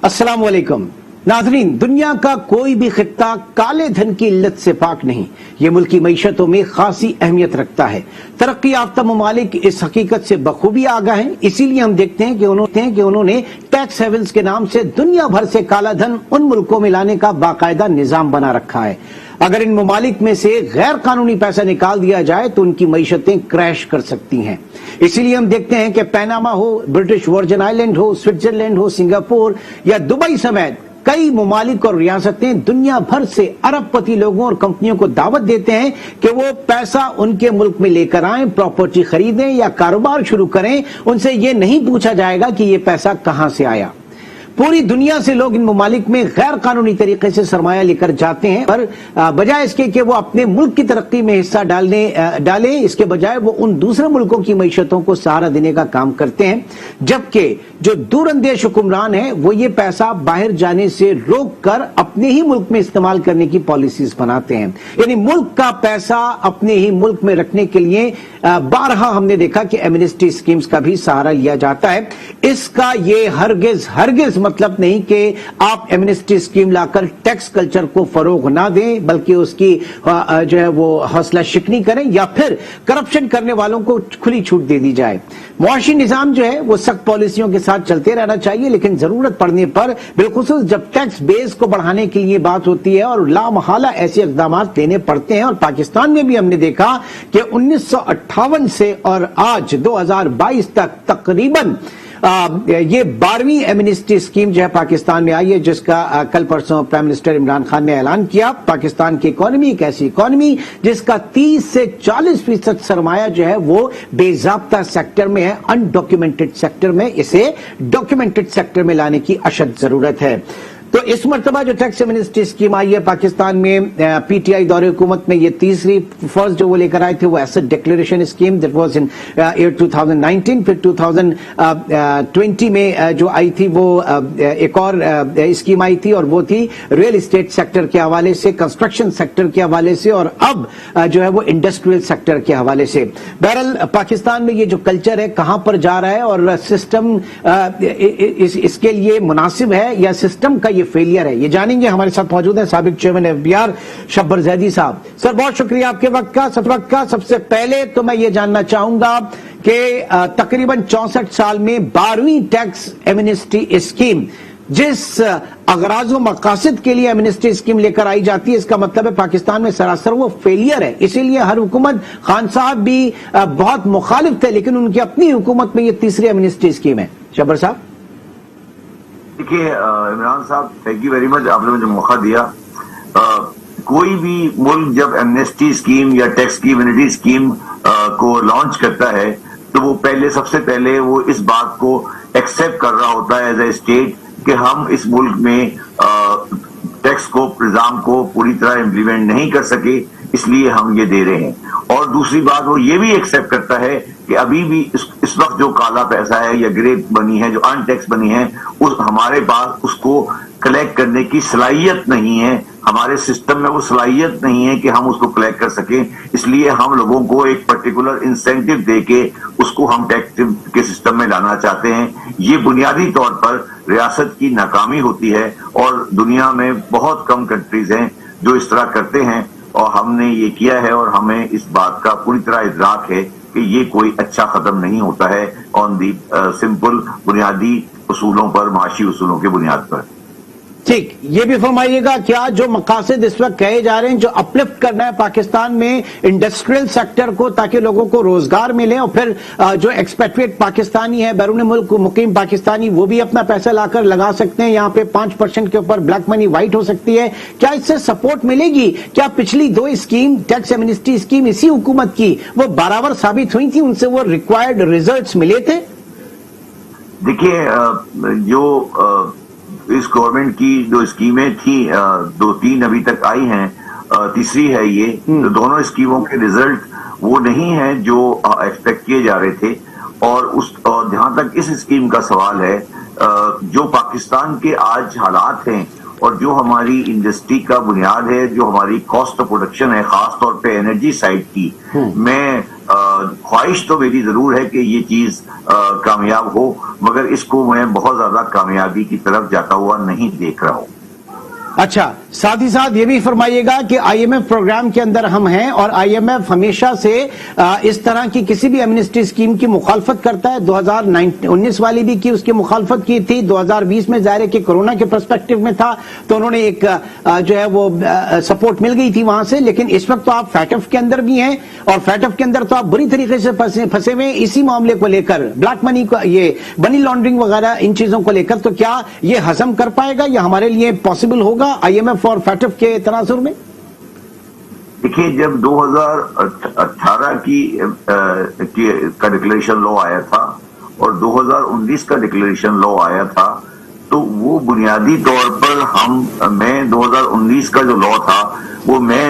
अस्सलाम वालेकुम नाज़रीन, दुनिया का कोई भी खित्ता काले धन की इल्लत से पाक नहीं। ये मुल्की मईशतों में खासी अहमियत रखता है। तरक्की याफ्ता ममालिक इस हकीकत से बखूबी आगाह हैं। इसीलिए हम देखते हैं कि उन्होंने टैक्स हेवन्स के नाम से दुनिया भर से काला धन उन मुल्कों में लाने का बाकायदा निजाम बना रखा है। अगर इन ममालिक में से गैर कानूनी पैसा निकाल दिया जाए तो उनकी मईशतें क्रैश कर सकती हैं। इसीलिए हम देखते हैं कि पैनामा हो, ब्रिटिश वर्जिन आइलैंड हो, स्विट्जरलैंड हो, सिंगापुर या दुबई समेत कई ममालिक और रियासतें दुनिया भर से अरबपति लोगों और कंपनियों को दावत देते हैं कि वो पैसा उनके मुल्क में लेकर आएं, प्रॉपर्टी खरीदें या कारोबार शुरू करें। उनसे ये नहीं पूछा जाएगा कि ये पैसा कहां से आया। पूरी दुनिया से लोग इन ममालिक में गैर कानूनी तरीके से सरमाया लेकर जाते हैं, पर बजाय इसके कि वो अपने मुल्क की तरक्की में हिस्सा डालें, इसके बजाय वो उन दूसरे मुल्कों की मईशतों को सहारा देने का काम करते हैं। जबकि जो दूरअंदेश हुक्मरान है वो ये पैसा बाहर जाने से रोक कर अपने ही मुल्क में इस्तेमाल करने की पॉलिसीज बनाते हैं। यानी मुल्क का पैसा अपने ही मुल्क में रखने के लिए बारहा हमने देखा कि एमनेस्टी स्कीम्स का भी सहारा लिया जाता है। इसका ये हरगिज मतलब नहीं कि आप एमनेस्टी स्कीम लाकर टैक्स कल्चर को फरोग ना दें, बल्कि उसकी जो है वो हौसला शिकनी करें या फिर करप्शन करने वालों को खुली छूट दे दी जाए। मुआशी निजाम जो है वो सख्त पॉलिसियों के साथ चलते रहना चाहिए, लेकिन जरूरत पड़ने पर बिलखुसूस जब टैक्स बेस को बढ़ाने के लिए बात होती है और लामहाला ऐसे इक़दाम लेने पड़ते हैं। और पाकिस्तान में भी हमने देखा कि 1958 से और आज 2022 तक तकरीबन ये 12वीं एमनेस्टी स्कीम जो है पाकिस्तान में आई है, जिसका कल परसों प्राइम मिनिस्टर इमरान खान ने ऐलान किया। पाकिस्तान की इकोनॉमी एक ऐसी इकोनॉमी जिसका 30 से 40% सरमाया जो है वो बेजाब्ता सेक्टर में है, अनडॉक्यूमेंटेड सेक्टर में। इसे डॉक्यूमेंटेड सेक्टर में लाने की अशद जरूरत है। तो इस मर्तबा जो टैक्स एमनेस्टी स्कीम आई है पाकिस्तान में, पीटीआई दौरे हुकूमत में ये तीसरी, फर्स्ट जो वो लेकर आए थे वो asset declaration scheme, that was in year 2019। फिर 2020 में जो आई थी वो एक और स्कीम आई थी और वो थी रियल एस्टेट सेक्टर के हवाले से, कंस्ट्रक्शन सेक्टर के हवाले से, और अब जो है वो इंडस्ट्रियल सेक्टर के हवाले से। बहरहाल पाकिस्तान में ये जो कल्चर है कहां पर जा रहा है और सिस्टम इसके लिए मुनासिब है या सिस्टम का ये फेलियर है, ये जानेंगे। हमारे साथ मौजूद है साबिक चेयरमैन एफबीआर शब्बर जैदी साहब। सर बहुत शुक्रिया आपके वक्त का। सबसे पहले तो मैं ये जानना चाहूंगा कि तकरीबन 64 साल में 12वीं टैक्स एमनेस्टी स्कीम, जिस अगराज व मकासद के लिए एमनेस्टी स्कीम लेकर आई जाती है, इसका मतलब है पाकिस्तान में सरासर वो फेलियर है। इसीलिए हर हुकूमत, खान साहब भी बहुत मुखालिफ थे, लेकिन उनकी अपनी हुकूमत में ये तीसरी एमनेस्टी स्कीम है। शब्बर साहब। देखिए इमरान साहब, थैंक यू वेरी मच, आपने मुझे मौका दिया। कोई भी मुल्क जब एमनेस्टी स्कीम या टैक्स की इम्यूनिटी स्कीम को लॉन्च करता है तो वो सबसे पहले वो इस बात को एक्सेप्ट कर रहा होता है एज ए स्टेट कि हम इस मुल्क में टैक्स को, निजाम को पूरी तरह इम्प्लीमेंट नहीं कर सके, इसलिए हम ये दे रहे हैं। और दूसरी बात वो ये भी एक्सेप्ट करता है कि अभी भी इस वक्त जो काला पैसा है या ग्रे मनी है, जो अनटैक्स मनी है, हमारे पास उसको कलेक्ट करने की सलाहियत नहीं है, हमारे सिस्टम में वो सलाहियत नहीं है कि हम उसको कलेक्ट कर सकें। इसलिए हम लोगों को एक पर्टिकुलर इंसेंटिव देके उसको हम टैक्स के सिस्टम में लाना चाहते हैं। ये बुनियादी तौर पर रियासत की नाकामी होती है और दुनिया में बहुत कम कंट्रीज हैं जो इस तरह करते हैं, और हमने ये किया है और हमें इस बात का पूरी तरह इदराक है कि ये कोई अच्छा कदम नहीं होता है ऑन दी सिंपल बुनियादी उसूलों पर, माशी उसूलों के बुनियाद पर। ठीक, ये भी फरमाइएगा, क्या जो मकासद इस वक्त कहे जा रहे हैं, जो अपलिफ्ट करना है पाकिस्तान में इंडस्ट्रियल सेक्टर को ताकि लोगों को रोजगार मिले, और फिर जो एक्सपेट्रिएट पाकिस्तानी है, बैरून मुल्क मुकीम पाकिस्तानी, वो भी अपना पैसा लाकर लगा सकते हैं, यहाँ पे 5% के ऊपर ब्लैक मनी वाइट हो सकती है, क्या इससे सपोर्ट मिलेगी? क्या पिछली 2 स्कीम, टैक्स एमनेस्टी स्कीम इसी हुकूमत की, वो बराबर साबित हुई थी, उनसे वो रिक्वायर्ड रिजल्ट्स मिले थे? देखिए जो इस गवर्नमेंट की जो स्कीमें थी 2-3 अभी तक आई हैं, तीसरी है ये, तो दोनों स्कीमों के रिजल्ट वो नहीं है जो एक्सपेक्ट किए जा रहे थे। और जहां तक इस स्कीम का सवाल है, जो पाकिस्तान के आज हालात हैं और जो हमारी इंडस्ट्री का बुनियाद है, जो हमारी कॉस्ट ऑफ प्रोडक्शन है, खास तौर पे एनर्जी साइड की, मैं خواہش تو میری ضرور ہے کہ یہ چیز کامیاب ہو، مگر اس کو میں بہت زیادہ کامیابی کی طرف جاتا ہوا نہیں دیکھ رہا ہوں۔ اچھا، ساتھ ہی ساتھ یہ بھی فرمائیے گا کہ آئی ایم ایف پروگرام کے اندر ہم ہیں اور آئی ایم ایف ہمیشہ سے اس طرح کی کسی بھی ایمنسٹی اسکیم کی مخالفت کرتا ہے۔ 2019 والی بھی کی، اس کی مخالفت کی تھی۔ 2020 میں ظاہر ہے کہ کورونا کے پرسپیکٹو میں تھا تو انہوں نے ایک جو ہے وہ سپورٹ مل گئی تھی وہاں سے، لیکن اس وقت تو آپ فیٹف کے اندر بھی ہیں اور فیٹف کے اندر تو آپ بری طریقے سے پھنسے ہوئے اسی معاملے کو لے کر، بلیک منی کو، یہ منی لانڈرنگ وغیرہ ان چیزوں کو لے کر۔ تو کیا یہ ہضم کر پائے گا یا ہمارے لیے پاسبل ہوگا آئی ایم ایف اور فیٹف کے تناظر میں؟ دیکھیے، جب 2018 کا ڈکلیریشن لا آیا تھا اور 2019 کا ڈکلیریشن لا آیا تھا تو وہ بنیادی طور پر میں 2019 کا جو لا تھا وہ میں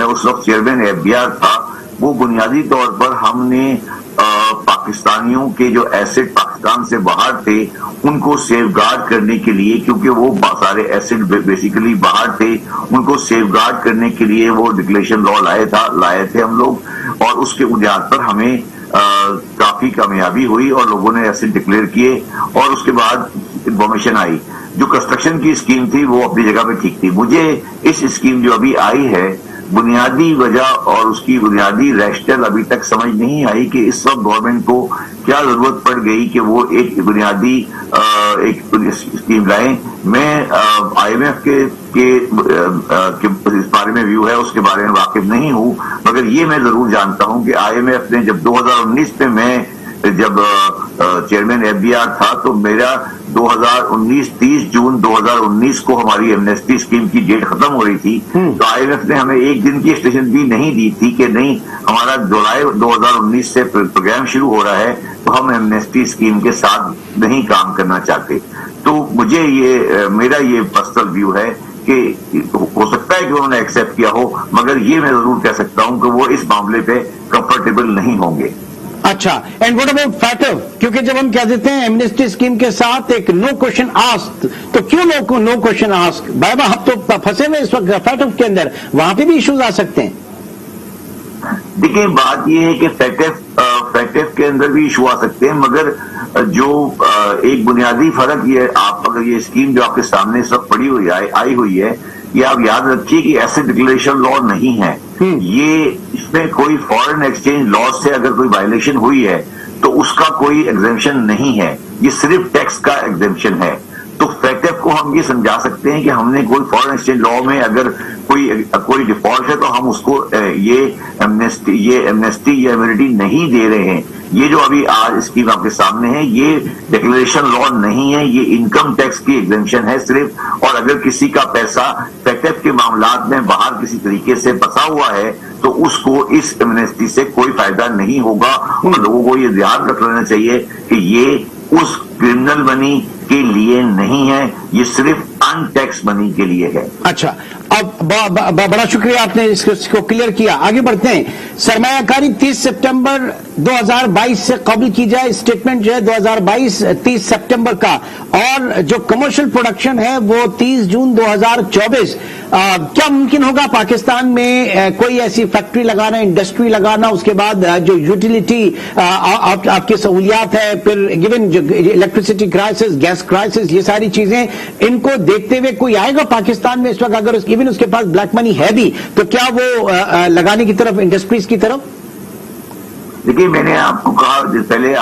اس وقت چیئرمین FBR تھا، وہ بنیادی طور پر ہم نے پاکستانیوں کے جو ایسٹ پاکستان سے باہر تھے ان کو سیف گارڈ کرنے کے لیے، کیونکہ وہ سارے ایسٹ بیسیکلی باہر تھے، ان کو سیف گارڈ کرنے کے لیے وہ ڈکلیریشن لا لائے تھے ہم لوگ، اور اس کے بنیاد پر ہمیں کافی کامیابی ہوئی اور لوگوں نے ایسٹ ڈکلیئر کیے اور اس کے بعد انفارمیشن آئی۔ جو کنسٹرکشن کی اسکیم تھی وہ اپنی جگہ پہ ٹھیک تھی۔ مجھے اس اسکیم جو ابھی آئی ہے بنیادی وجہ اور اس کی بنیادی ریشنل ابھی تک سمجھ نہیں آئی کہ اس وقت گورنمنٹ کو کیا ضرورت پڑ گئی کہ وہ ایک بنیادی ایک اسکیم لائیں۔ میں آئی ایم ایف کے اس بارے میں ویو ہے اس کے بارے میں واقف نہیں ہوں، مگر یہ میں ضرور جانتا ہوں کہ آئی ایم ایف نے جب 2019 میں جب چیئرمین FBR تھا تو میرا 30 جون 2019 کو ہماری ایمنسٹی اسکیم کی ڈیٹ ختم ہو رہی تھی، تو آئی ایم ایف نے ہمیں ایک دن کی ایکسٹینشن بھی نہیں دی تھی کہ نہیں ہمارا جولائی 2019 سے پروگرام شروع ہو رہا ہے تو ہم ایمنسٹی اسکیم کے ساتھ نہیں کام کرنا چاہتے۔ تو مجھے میرا یہ پرسنل ویو ہے کہ ہو سکتا ہے کہ انہوں نے ایکسیپٹ کیا ہو، مگر یہ میں ضرور کہہ سکتا ہوں کہ وہ اس معاملے پہ کمفرٹیبل نہیں ہوں گے۔ اچھا، اینڈ واٹ اباؤٹ فیٹف؟ کیونکہ جب ہم کہہ دیتے ہیں ایمنسٹی اسکیم کے ساتھ ایک نو کوشچن آسک، تو کیوں نو کوشچن آسک؟ بابا ہم تو پھنسے ہوئے اس وقت فیٹف کے اندر، وہاں پہ بھی ایشوز آ سکتے ہیں۔ دیکھیں، بات یہ ہے کہ فیٹف کے اندر بھی ایشو آ سکتے ہیں، مگر جو ایک بنیادی فرق یہ آپ اگر یہ اسکیم جو آپ کے سامنے اس وقت پڑی ہوئی آئی ہوئی ہے، یہ آپ یاد رکھیے کہ ایسے ڈکلیریشن لا نہیں ہے، یہ اس میں کوئی فارن ایکسچینج لاز سے اگر کوئی وائلیشن ہوئی ہے تو اس کا کوئی ایگزیمپشن نہیں ہے، یہ صرف ٹیکس کا ایگزیمپشن ہے۔ تو فیٹف کو ہم یہ سمجھا سکتے ہیں کہ ہم نے کوئی فارن ایکسچینج لا میں اگر کوئی ڈیفالٹ ہے تو ہم اس کو یہ ایمنسٹی یا امیونٹی نہیں دے رہے ہیں۔ یہ جو ابھی آج اسکیم آپ کے سامنے ہے یہ ڈکلیریشن لا نہیں ہے، یہ انکم ٹیکس کی ایگزیمپشن ہے صرف، اور اگر کسی کا پیسہ فیٹف کے معاملات میں باہر کسی طریقے سے پھنسا ہوا ہے تو اس کو اس ایمنسٹی سے کوئی فائدہ نہیں ہوگا، اور لوگوں کو یہ دھیان رکھ لینا چاہیے کہ یہ اس کرمنل منی کے لیے نہیں ہے، یہ صرف ان ٹیکس منی کے لیے ہے۔ اچھا، اب بڑا شکریہ آپ نے اس کو کلیئر کیا۔ آگے بڑھتے ہیں۔ سرمایہ کاری 30 سپٹمبر 2022 سے قبل کی جائے، اسٹیٹمنٹ جو ہے 2022 30 سپٹمبر کا، اور جو کمرشل پروڈکشن ہے وہ 30 جون 2024۔ کیا ممکن ہوگا پاکستان میں کوئی ایسی فیکٹری لگانا، انڈسٹری لگانا، اس کے بعد جو یوٹیلیٹی آپ کی سہولیات ہے، پھر given electricity crisis, gas crisis, یہ ساری چیزیں ان کو دیکھتے ہوئے کوئی آئے گا پاکستان میں اس وقت اگر ایون اس کے پاس بلیک منی ہے بھی تو کیا وہ لگانے کی طرف، انڈسٹریز کی طرف؟ دیکھیے، میں نے آپ کو کہا پہلے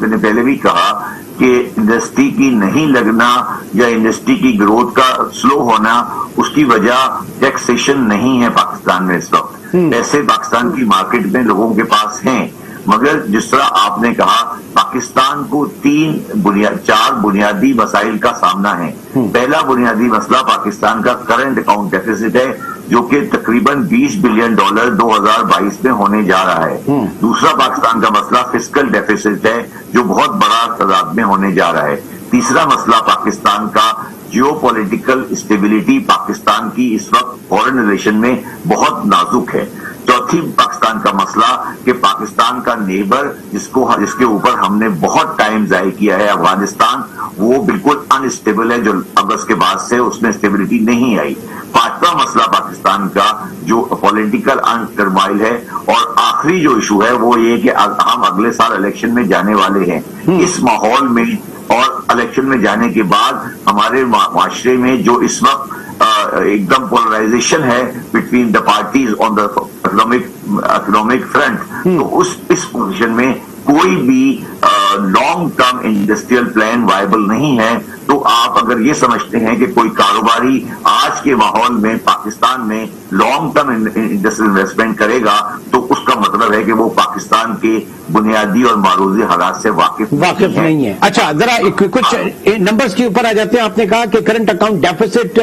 میں نے پہلے بھی کہا کہ انڈسٹری کی نہیں لگنا یا انڈسٹری کی گروتھ کا سلو ہونا اس کی وجہ ٹیکسیشن نہیں ہے پاکستان میں اس وقت۔ ایسے پاکستان کی مارکیٹ میں لوگوں کے پاس ہیں، مگر جس طرح آپ نے کہا پاکستان کو 4 بنیادی مسائل کا سامنا ہے۔ پہلا بنیادی مسئلہ پاکستان کا کرنٹ اکاؤنٹ ڈیفیسٹ ہے جو کہ تقریباً $20 بلین 2022 میں ہونے جا رہا ہے۔ دوسرا پاکستان کا مسئلہ فسکل ڈیفیسٹ ہے جو بہت بڑا تعداد میں ہونے جا رہا ہے۔ تیسرا مسئلہ پاکستان کا جیو پولیٹیکل اسٹیبلٹی پاکستان کی اس وقت فورن ریلیشن میں بہت نازک ہے۔ चौथी पाकिस्तान का मसला कि पाकिस्तान का नेबर जिसके ऊपर हमने बहुत टाइम जाया किया है, अफगानिस्तान, वो बिल्कुल अनस्टेबल है, जो अगस्त के बाद से उसमें स्टेबिलिटी नहीं आई। पांचवा मसला पाकिस्तान का जो पॉलिटिकल अनटर्माइल है, और आखिरी जो इशू है वो ये कि हम अगले साल इलेक्शन में जाने वाले हैं। इस माहौल में और इलेक्शन में जाने के बाद हमारे माशरे में जो इस वक्त एकदम पोलराइजेशन है between the parties on the economic front, तो इस पोजीशन में कोई भी long term industrial plan viable नहीं है। तो आप अगर ये समझते हैं कि कोई कारोबारी आज के माहौल में पाकिस्तान में लॉन्ग टर्म इंडस्ट्रियल इन्वेस्टमेंट करेगा, तो उसका मतलब है कि वो पाकिस्तान के बुनियादी और मारूजी हालात से वाकिफ नहीं है। अच्छा, जरा कुछ नंबर्स के ऊपर आ जाते हैं। आपने कहा कि करंट अकाउंट डेफिसिट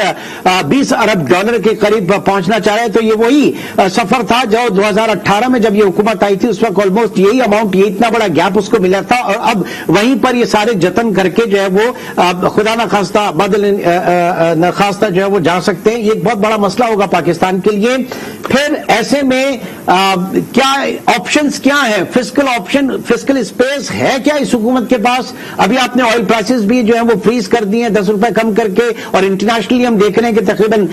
20 अरब डॉलर के करीब पहुंचना चाह रहे हैं, तो ये वही सफर था जो 2018 में जब ये हुकूमत आई थी, उस वक्त ऑलमोस्ट यही अमाउंट, ये इतना बड़ा गैप उसको मिला था, और अब वहीं पर ये सारे जतन करके जो है वो खुदा न खास्ता बदल न खास्ता जो है वो जा सकते हैं। ये एक बहुत बड़ा मसला होगा पाकिस्तान के लिए। फिर ऐसे में क्या ऑप्शंस क्या है? फिस्कल स्पेस है क्या इस हुकूमत के पास? अभी आपने ऑयल प्राइसेस भी जो है वो फ्रीज कर दिए हैं 10 रुपए कम करके, और इंटरनेशनली हम देख रहे हैं कि तकरीबन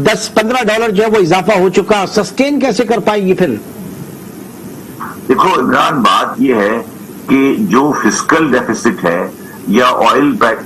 10-15 डॉलर जो है वो इजाफा हो चुका। सस्टेन कैसे कर पाएगी फिर? देखो इमरान, बात यह है कि जो फिस्कल डेफिसिट है या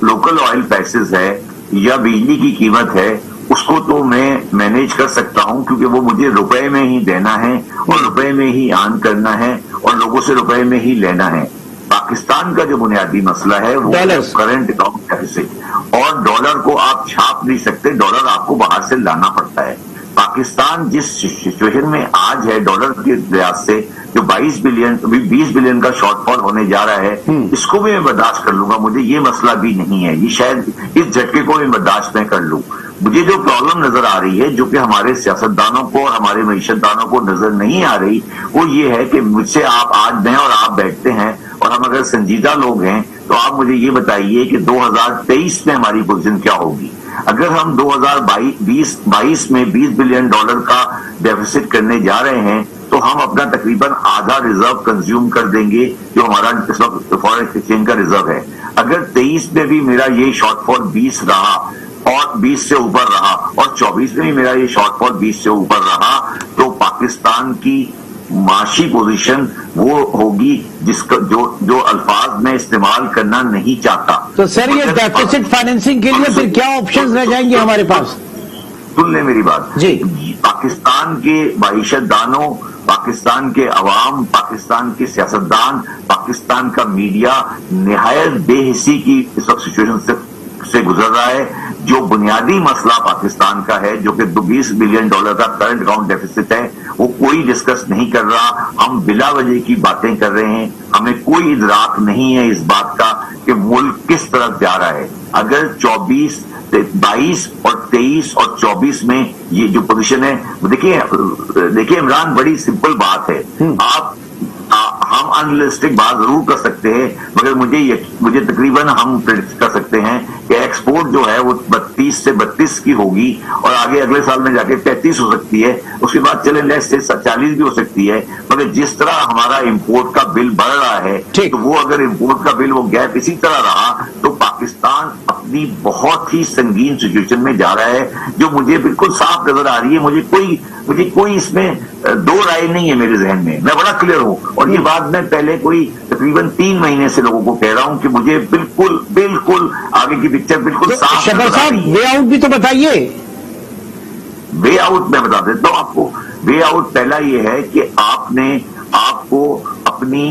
लोकल ऑयल प्राइसेस है या बिजली की कीमत है, उसको तो मैं मैनेज कर सकता हूं, क्योंकि वो मुझे रुपए में ही देना है और रुपए में ही अर्न करना है और लोगों से रुपए में ही लेना है। पाकिस्तान का जो बुनियादी मसला है वो करंट अकाउंट डेफिसिट, और डॉलर को आप छाप नहीं सकते, डॉलर आपको बाहर से लाना पड़ता है। पाकिस्तान जिस सिचुएशन में आज है डॉलर के लिहाज से, जो 20 बिलियन का शॉर्टफॉल होने जा रहा है, इसको भी मैं बर्दाश्त कर लूंगा, मुझे ये मसला भी नहीं है। ये शायद इस झटके को मैं बर्दाश्त में कर लूं। मुझे जो प्रॉब्लम नजर आ रही है, जो कि हमारे सियासतदानों को और हमारे मईशतदानों को नजर नहीं आ रही, वो ये है कि मुझसे आज मैं और आप बैठते हैं, और हम अगर संजीदा लोग हैं तो आप मुझे ये बताइए कि 2023 में हमारी पोजीशन क्या होगी। अगर हम 2022 में 20 बिलियन डॉलर का डेफिसिट करने जा रहे हैं, तो हम अपना तकरीबन आधा रिजर्व कंज्यूम कर देंगे, जो हमारा इस वक्त फॉरेन एक्सचेंज का रिजर्व है। अगर 23 में भी मेरा ये शॉर्टफॉल 20 रहा और 20 से ऊपर रहा, और 24 में भी मेरा ये शॉर्टफॉल 20 से ऊपर रहा, तो पाकिस्तान की माशी पोजीशन वो होगी जिसका जो अल्फाज में इस्तेमाल करना नहीं चाहता। तो सर, ये डेफिसिट फाइनेंसिंग के लिए फिर क्या ऑप्शंस रह जाएंगे हमारे पास? सुन ले मेरी बात जी। पाकिस्तान के मईशतदानों, पाकिस्तान के अवाम, पाकिस्तान के सियासतदान, पाकिस्तान का मीडिया निहायत बेहिसी की इस वक्त सिचुएशन से गुजर रहा है। जो बुनियादी मसला पाकिस्तान का है, जो कि 20 बिलियन डॉलर का करंट अकाउंट डेफिसिट है, वो कोई डिस्कस नहीं कर रहा। हम बिला वजह की बातें कर रहे हैं, हमें कोई इदराक नहीं है इस बात का कि मुल्क किस तरफ जा रहा है। अगर 22 और 23 और 24 में ये जो पोजीशन है, देखिए इमरान, बड़ी सिंपल बात है। हम अनरियलिस्टिक बात जरूर कर सकते हैं, मगर मुझे तकरीबन हम प्रेडिक्ट कर सकते हैं कि एक्सपोर्ट जो है वो 32 से 32 की होगी, और आगे अगले साल में जाके 33 हो सकती है, उसके बाद चले लेस से 40 भी हो सकती है। मगर जिस तरह हमारा इंपोर्ट का बिल बढ़ रहा है, तो वो अगर इंपोर्ट का बिल वो गैप इसी तरह रहा, तो पाकिस्तान अपनी बहुत ही संगीन सिचुएशन में जा रहा है, जो मुझे बिल्कुल साफ नजर आ रही है। मुझे कोई इसमें दो राय नहीं है मेरे जहन में, मैं बड़ा क्लियर हूं, और ये बात मैं पहले कोई तकरीबन 3 महीने से लोगों को कह रहा हूं कि मुझे बिल्कुल आगे की पिक्चर बिल्कुल साफ शफर साहब, वे आउट भी तो बताइए। वे आउट मैं बता देता हूं आपको। वे आउट पहला ये है कि आपको अपनी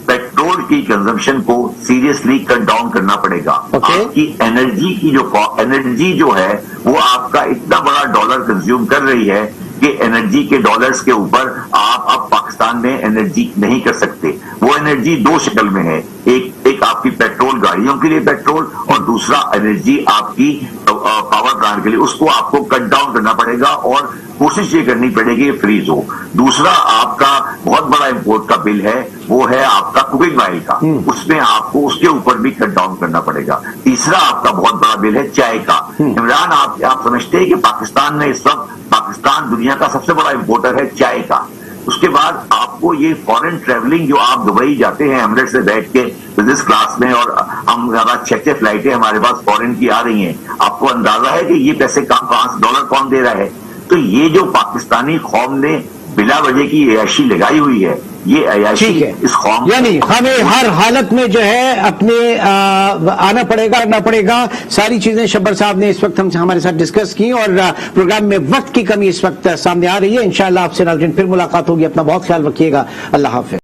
पेट्रोल की कंजम्पशन को सीरियसली कट डाउन करना पड़ेगा। आपकी एनर्जी जो है वो आपका इतना बड़ा डॉलर कंज्यूम कर रही है कि एनर्जी के डॉलर्स के ऊपर आप अब पाकिस्तान में एनर्जी नहीं कर सकते। वो एनर्जी 2 शक्ल में है, एक आपकी पेट्रोल, गाड़ियों के लिए पेट्रोल, और दूसरा एनर्जी आपकी पावर प्लांट के लिए। उसको आपको कट डाउन करना पड़ेगा और कोशिश ये करनी पड़ेगी कि फ्रीज हो। दूसरा आपका बहुत बड़ा इंपोर्ट का बिल है, वो है आपका कुकिंग ऑयल का, उसमें आपको उसके ऊपर भी कट डाउन करना पड़ेगा। तीसरा आपका बहुत बड़ा बिल है चाय का। इमरान, आप समझते हैं कि पाकिस्तान में इस वक्त پاکستان دنیا کا سب سے بڑا امپورٹر ہے چائے کا. اس کے بعد آپ کو یہ فورن ٹریولنگ جو آپ دبئی جاتے ہیں ایمریٹ سے بیٹھ کے بزنس کلاس میں, اور ہم زیادہ 6 فلائٹیں ہمارے پاس فورن کی آ رہی ہیں, آپ کو اندازہ ہے کہ یہ پیسے $5 کون دے رہا ہے؟ تو یہ جو پاکستانی قوم نے بلا وجہ کی عیاشی لگائی ہوئی ہے, یہ عیاشی اس قوم یعنی ہمیں ہر حالت میں جو ہے اپنے آنا پڑے گا, کرنا پڑے گا. ساری چیزیں شبر صاحب نے اس وقت ہمارے ساتھ ڈسکس کی, اور پروگرام میں وقت کی کمی اس وقت سامنے آ رہی ہے. انشاءاللہ آپ سے ناظرین پھر ملاقات ہوگی. اپنا بہت خیال رکھیے گا. اللہ حافظ.